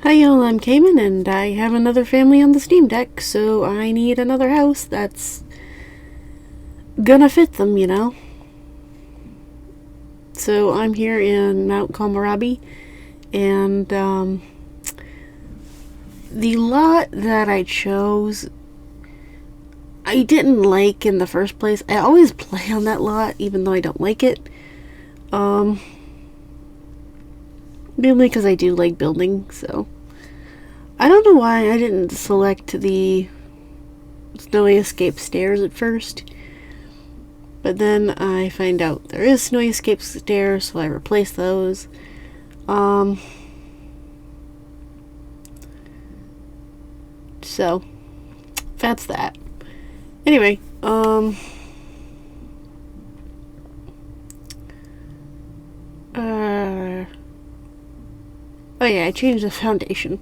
Hi y'all, I'm Cayman and I have another family on the Steam Deck, so I need another house that's gonna fit them, you know? So I'm here in Mount Kohlrabi, and the lot that I chose, I didn't like in the first place. I always play on that lot even though I don't like it. Mainly because I do like building, so I don't know why I didn't select the Snowy Escape stairs at first, but then I find out there is Snowy Escape stairs, so I replace those. So that's that. Anyway, oh yeah, I changed the foundation.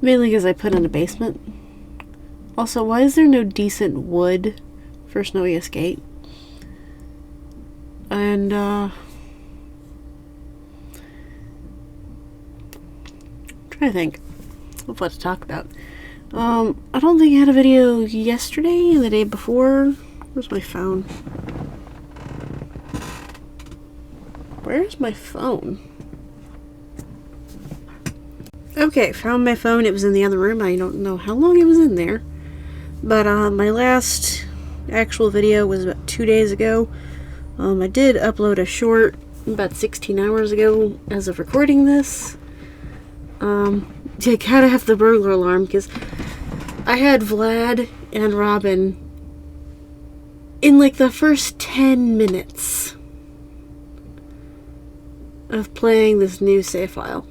Mainly because I put in a basement. Also, why is there no decent wood for Snowy Escape? And, trying to think of what to talk about. I don't think I had a video yesterday, the day before. Where's my phone? Where's my phone? Okay, found my phone. It was in the other room. I don't know how long it was in there. But my last actual video was about 2 days ago. I did upload a short about 16 hours ago as of recording this. I gotta have the burglar alarm because I had Vlad and Robin in like the first 10 minutes of playing this new save file.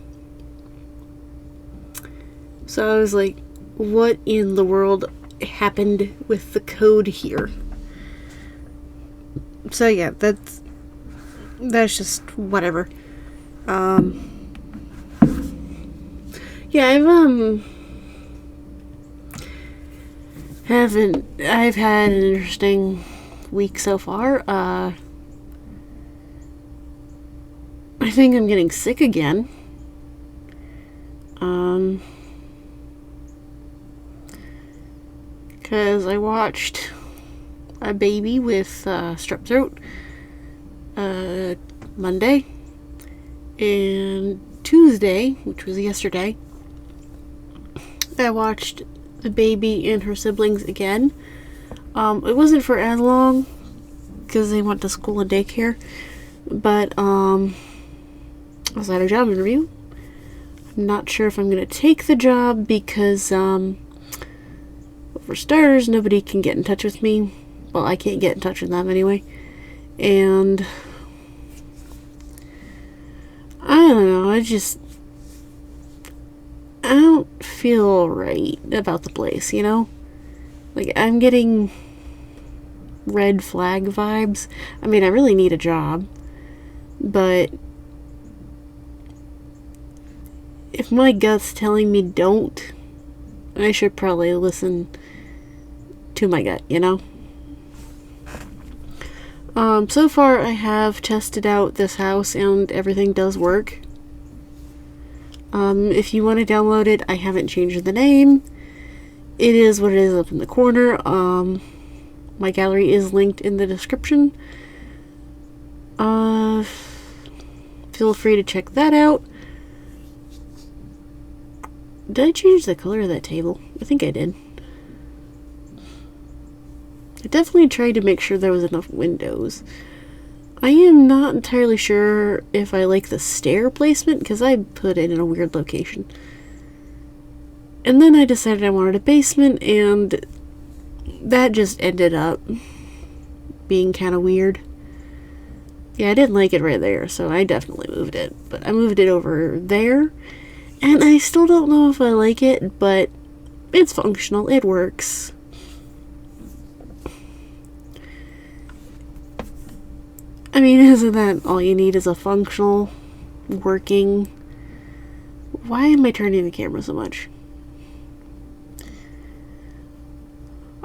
So I was like, what in the world happened with the code here? So yeah, that's just whatever. Yeah, I've had an interesting week so far. I think I'm getting sick again. Because I watched a baby with strep throat Monday, and Tuesday, which was yesterday, I watched the baby and her siblings again. It wasn't for as long because they went to school and daycare, but I was at a job interview. I'm not sure if I'm going to take the job because for starters, nobody can get in touch with me. Well, I can't get in touch with them anyway. And I don't know, I don't feel right about the place, you know? Like, I'm getting red flag vibes. I mean, I really need a job, but if my gut's telling me don't, I should probably listen to my gut, you know? So far I have tested out this house and everything does work. If you want to download it, I haven't changed the name. It is what it is up in the corner. My gallery is linked in the description. Feel free to check that out. Did I change the color of that table? I think I did. I definitely tried to make sure there was enough windows. I am not entirely sure if I like the stair placement because I put it in a weird location. And then I decided I wanted a basement, and that just ended up being kind of weird. Yeah, I didn't like it right there, so I definitely moved it. But I moved it over there, and I still don't know if I like it, but it's functional. It works. I mean, isn't that all you need is a functional, working... Why am I turning the camera so much?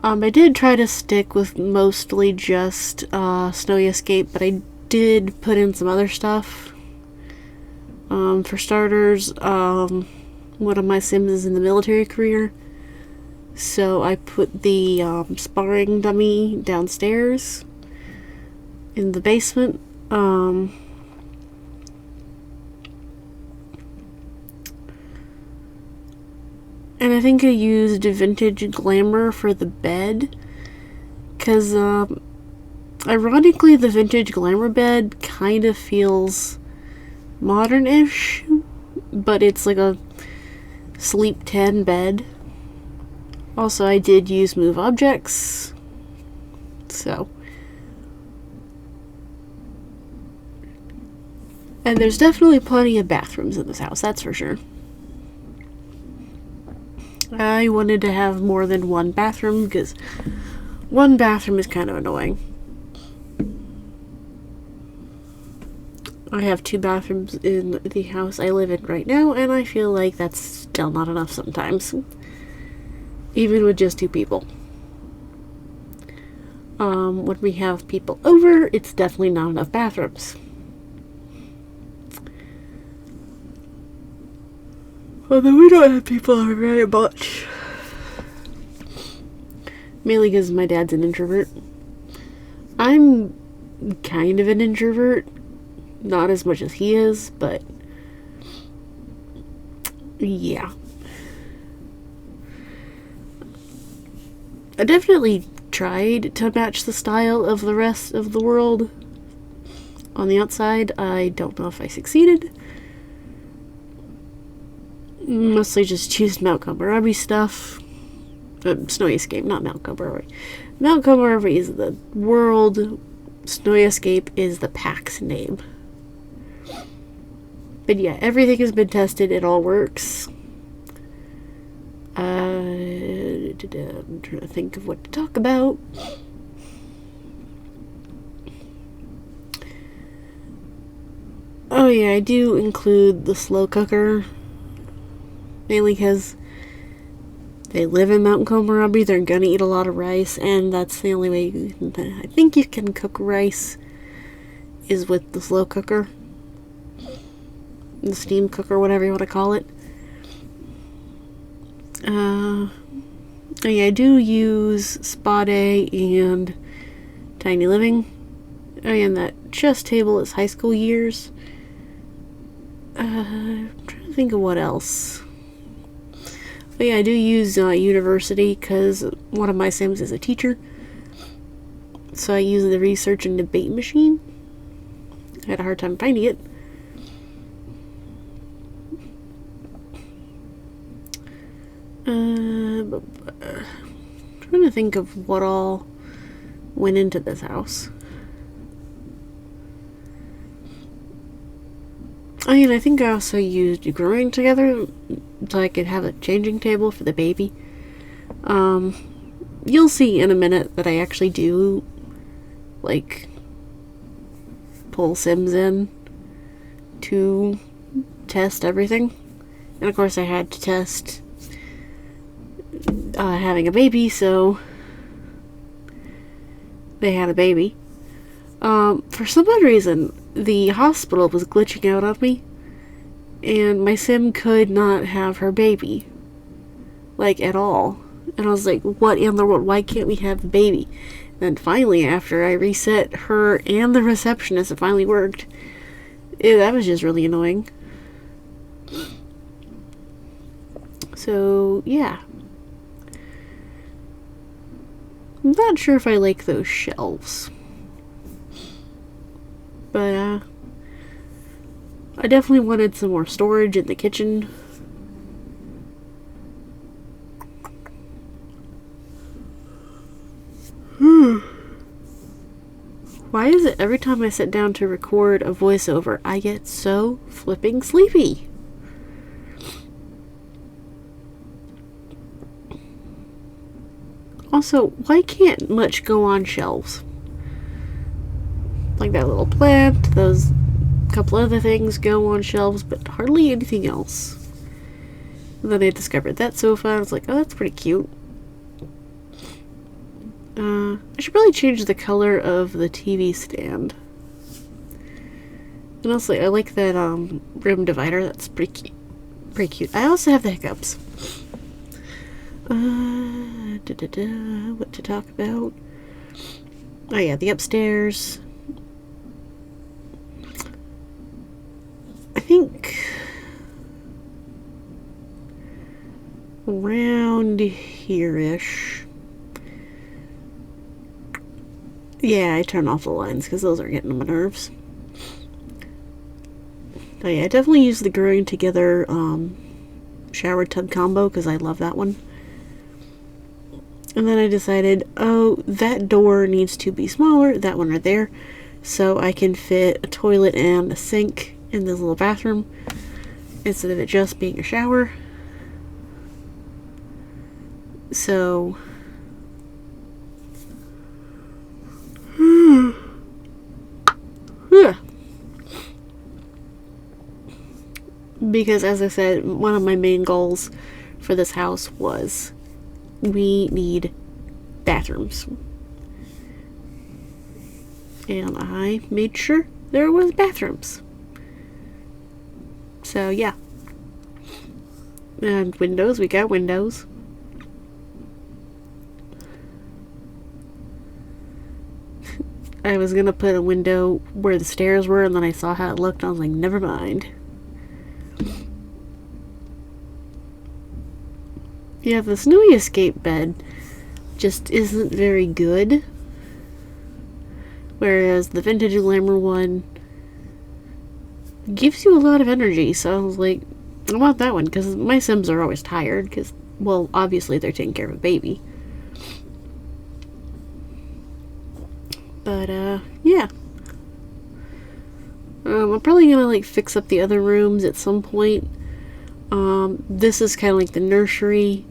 I did try to stick with mostly just Snowy Escape, but I did put in some other stuff. For starters, one of my Sims is in the military career, so I put the sparring dummy downstairs in the basement. And I think I used vintage glamour for the bed, because ironically the vintage glamour bed kind of feels modern-ish, but it's like a sleep 10 bed. Also, I did use move objects, so. And there's definitely plenty of bathrooms in this house, that's for sure. I wanted to have more than one bathroom because one bathroom is kind of annoying. I have 2 bathrooms in the house I live in right now, and I feel like that's still not enough sometimes. Even with just 2 people. When we have people over, it's definitely not enough bathrooms. Although we don't have people over very much. Mainly because my dad's an introvert. I'm kind of an introvert. Not as much as he is, but yeah. I definitely tried to match the style of the rest of the world on the outside. I don't know if I succeeded. Mostly just choose Mount Komorebi stuff. Snowy Escape, not Mount Komorebi. Mount Komorebi is the world. Snowy Escape is the pack's name. But yeah, everything has been tested. It all works. I'm trying to think of what to talk about. Oh yeah, I do include the slow cooker. Mainly because they live in Mount Komorebi. They're gonna eat a lot of rice, and that's the only way I think you can cook rice is with the slow cooker. The steam cooker, whatever you want to call it. Oh yeah, I do use Spa Day and Tiny Living. Oh yeah, and that chess table is high school years. I'm trying to think of what else. But yeah, I do use University because one of my Sims is a teacher. So I use the research and debate machine. I had a hard time finding it. Trying to think of what all went into this house. I mean, I think I also used growing together so I could have a changing table for the baby. You'll see in a minute that I actually do, like, pull Sims in to test everything. And of course I had to test having a baby, so they had a baby. For some odd reason, the hospital was glitching out on me, and my Sim could not have her baby, like, at all. And I was like, what in the world? Why can't we have the baby? And finally, after I reset her and the receptionist, it finally worked. That was just really annoying. So, yeah. I'm not sure if I like those shelves. But, I definitely wanted some more storage in the kitchen. Why is it every time I sit down to record a voiceover, I get so flipping sleepy? Also, why can't much go on shelves? Like that little plant, those couple other things go on shelves, but hardly anything else. And then I discovered that sofa, and I was like, oh, that's pretty cute. I should probably change the color of the TV stand. And also, I like that room divider. That's pretty cute. Pretty cute. I also have the hiccups. What to talk about? Oh yeah, the upstairs. I think around here-ish. Yeah, I turn off the lines because those are getting on my nerves. Oh yeah, I definitely use the growing together shower tub combo because I love that one. And then I decided, oh, that door needs to be smaller, that one right there, so I can fit a toilet and a sink in this little bathroom instead of it just being a shower. So because as I said, one of my main goals for this house was we need bathrooms. And I made sure there was bathrooms. So yeah. And windows, we got windows. I was gonna put a window where the stairs were, and then I saw how it looked, and I was like, never mind. Yeah, the snowy escape bed just isn't very good. Whereas the vintage glamour one gives you a lot of energy, so I was like, I want that one, because my Sims are always tired, because, well, obviously they're taking care of a baby. But, yeah. I'm probably gonna, like, fix up the other rooms at some point. This is kind of like the nursery.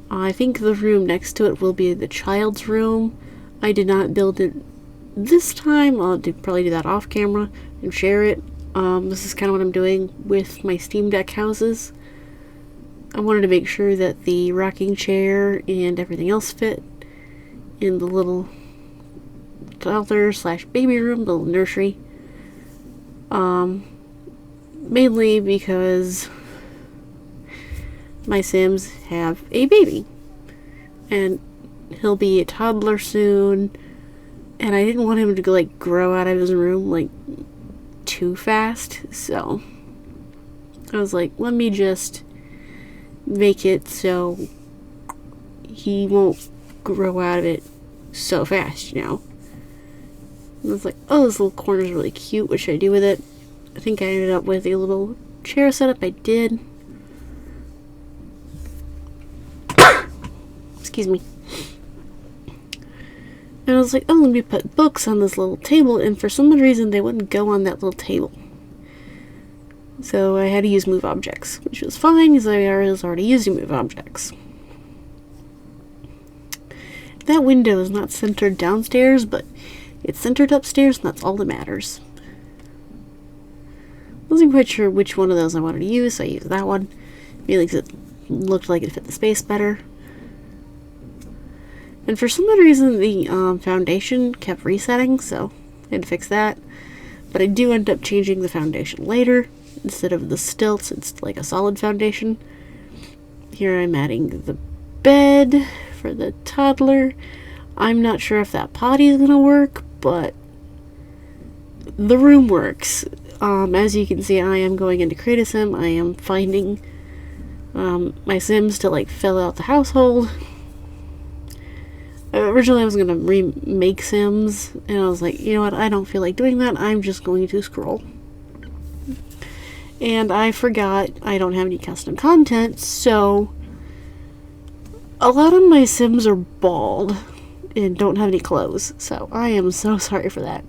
I think the room next to it will be the child's room. I did not build it this time. I'll probably do that off camera and share it. This is kind of what I'm doing with my Steam Deck houses. I wanted to make sure that the rocking chair and everything else fit in the little toddler / baby room, the little nursery. Mainly because my Sims have a baby, and he'll be a toddler soon, and I didn't want him to like grow out of his room like too fast, so I was like, let me just make it so he won't grow out of it so fast, you know. And I was like, oh, this little corner is really cute, what should I do with it? I think I ended up with a little chair setup. I did. Excuse me. And I was like, oh, let me put books on this little table, and for some reason they wouldn't go on that little table. So I had to use move objects, which was fine because I was already using move objects. That window is not centered downstairs, but it's centered upstairs, and that's all that matters. Wasn't quite sure which one of those I wanted to use, so I used that one. Maybe because it looked like it fit the space better. And for some odd reason, the foundation kept resetting, so I had to fix that. But I do end up changing the foundation later. Instead of the stilts, it's like a solid foundation. Here I'm adding the bed for the toddler. I'm not sure if that potty is going to work, but the room works. As you can see, I am going into Create a Sim. I am finding my Sims to like fill out the household. Originally I was going to remake Sims, and I was like, you know what, I don't feel like doing that, I'm just going to scroll. And I forgot I don't have any custom content, so a lot of my Sims are bald and don't have any clothes, so I am so sorry for that.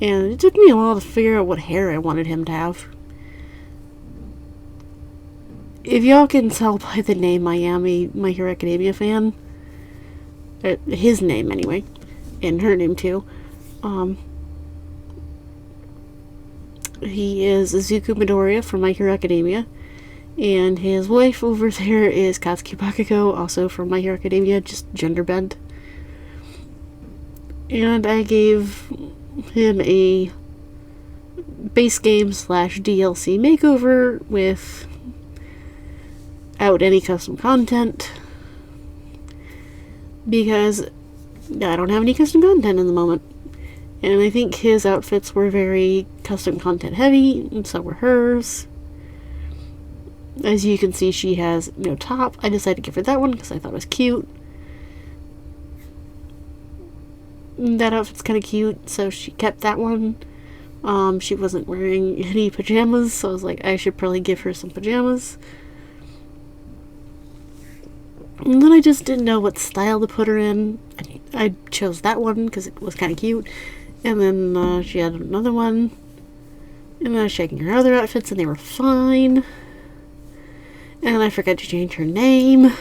And it took me a while to figure out what hair I wanted him to have. If y'all can tell by the name, I am a My Hero Academia fan. His name, anyway. And her name, too. He is Izuku Midoriya from My Hero Academia. And his wife over there is Katsuki Bakako, also from My Hero Academia, just gender bent. And I gave him a base game / DLC makeover without any custom content, because I don't have any custom content in the moment. And I think his outfits were very custom content heavy, and so were hers. As you can see, she has no top. I decided to give her that one because I thought it was cute. That outfit's kind of cute, so she kept that one. She wasn't wearing any pajamas, so I was like, I should probably give her some pajamas. And then I just didn't know what style to put her in. I chose that one because it was kind of cute. And then she had another one. And I was checking her other outfits, and they were fine. And I forgot to change her name.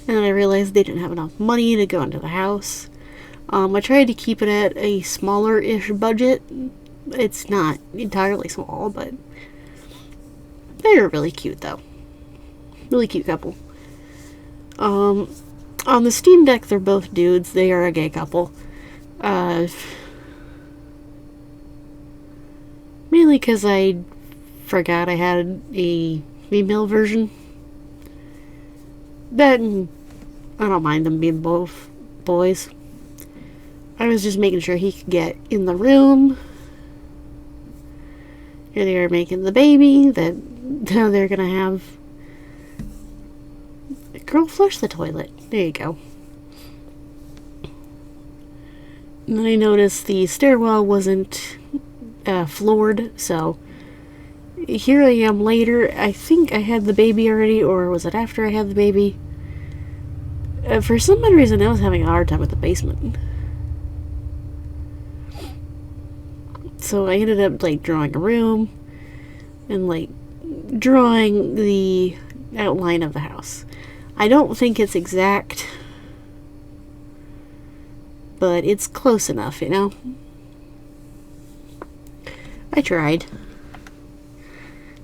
And I realized they didn't have enough money to go into the house. I tried to keep it at a smaller-ish budget. It's not entirely small, but they're really cute, though. Really cute couple. On the Steam Deck, they're both dudes. They are a gay couple. Mainly because I forgot I had a female version. But I don't mind them being both boys. I was just making sure he could get in the room. Here they are making the baby that they're gonna have. Girl, flush the toilet. There you go. And then I noticed the stairwell wasn't floored, so here I am later. I think I had the baby already, or was it after I had the baby? For some odd reason, I was having a hard time with the basement. So I ended up, like, drawing a room and, like, drawing the outline of the house. I don't think it's exact, but it's close enough, you know? I tried.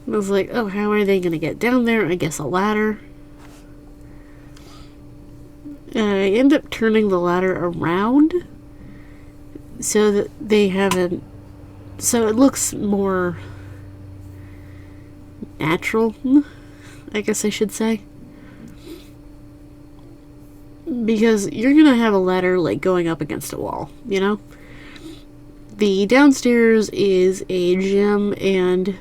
I was like, oh, how are they gonna get down there? I guess a ladder. I end up turning the ladder around so that they haven't, so it looks more natural, I guess I should say. Because you're gonna have a ladder, like, going up against a wall, you know? The downstairs is a gym and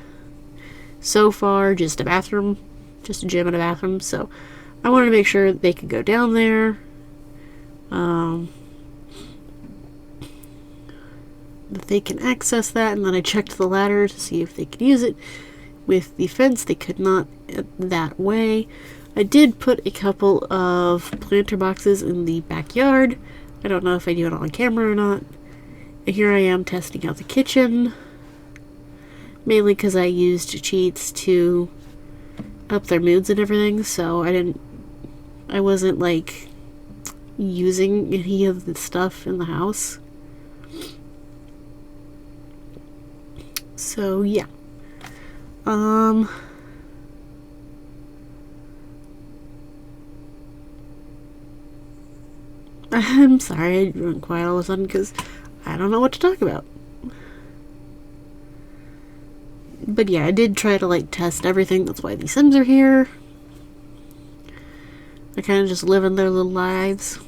so far just a bathroom. Just a gym and a bathroom, so I wanted to make sure they could go down there. That they can access that, and then I checked the ladder to see if they could use it. With the fence, they could not that way. I did put a couple of planter boxes in the backyard. I don't know if I do it on camera or not. And here I am testing out the kitchen. Mainly because I used cheats to up their moods and everything, so I wasn't, like, using any of the stuff in the house. So, yeah. I'm sorry I went quiet all of a sudden because I don't know what to talk about. But yeah, I did try to, like, test everything. That's why these Sims are here. They're kind of just living their little lives.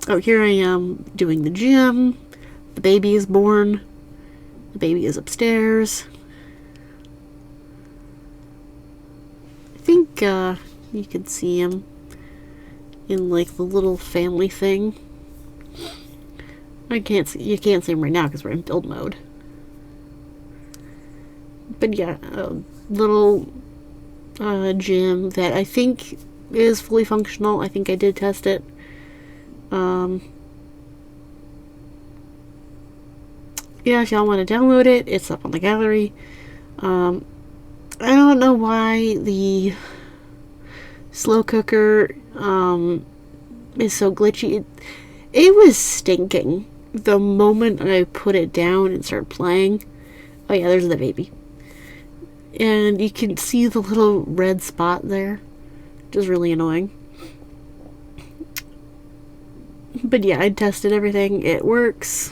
Oh, here I am doing the gym. The baby is born. The baby is upstairs. I think you can see him in, like, the little family thing. You can't see him right now because we're in build mode. But yeah, a little gym that I think is fully functional. I think I did test it. Yeah, if y'all want to download it, it's up on the gallery. I don't know why the slow cooker is so glitchy. It was stinking the moment I put it down and started playing. Oh yeah, there's the baby. And you can see the little red spot there, which is really annoying. But yeah, I tested everything. It works.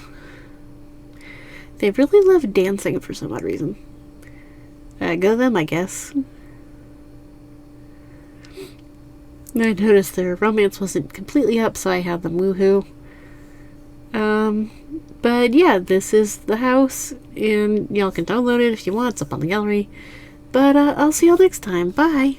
They really love dancing for some odd reason. Go them, I guess. I noticed their romance wasn't completely up, so I had them woohoo. But yeah, this is the house, and y'all can download it if you want. It's up on the gallery. But I'll see y'all next time. Bye!